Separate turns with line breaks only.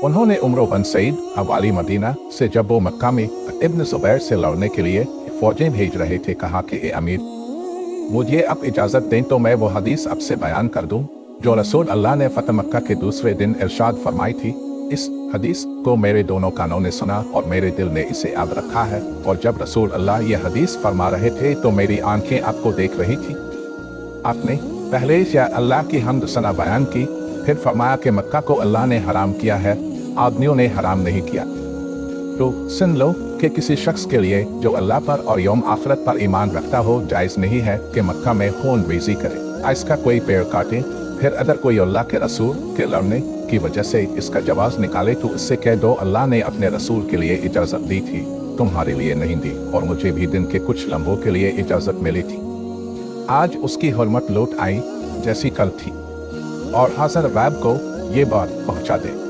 उन्होंने उम्र बिन सईद अवाली मदीना से जब वो मक्का में इब्न जुबैर से लड़ने के लिए फौजें भेज रहे थे कहा कि ए अमीर, मुझे अब इजाज़त दें तो मैं वो हदीस अब से बयान कर दूं जो रसूल अल्लाह ने फतह मक्का के दूसरे दिन इरशाद फरमाई थी। इस हदीस को मेरे दोनों कानों ने सुना और मेरे दिल ने इसे याद रखा है, और जब रसूल अल्लाह ये हदीस फरमा रहे थे तो मेरी आंखें आपको देख रही थी। आपने पहले या अल्लाह की हम्द सना बयान की, फिर फरमाया कि मक्का को अल्लाह ने हराम किया है, आदमियों ने हराम नहीं किया। तो सुन लो कि किसी शख्स के लिए जो अल्लाह पर और यौम आखिरत पर ईमान रखता हो जायज़ नहीं है कि मक्का में खून रेज़ी करे, इसका कोई पेड़ काटे। फिर अगर कोई अल्लाह के रसूल के लड़ने की वजह से इसका जवाब निकाले तो इससे कह दो अल्लाह ने अपने रसूल के लिए इजाज़त दी थी, तुम्हारे लिए नहीं दी, और मुझे भी दिन के कुछ लम्हों के लिए इजाज़त मिली थी। आज उसकी हुर्मत लौट आई जैसी कल थी, और हाज़र वैब को ये बात पहुँचा दे।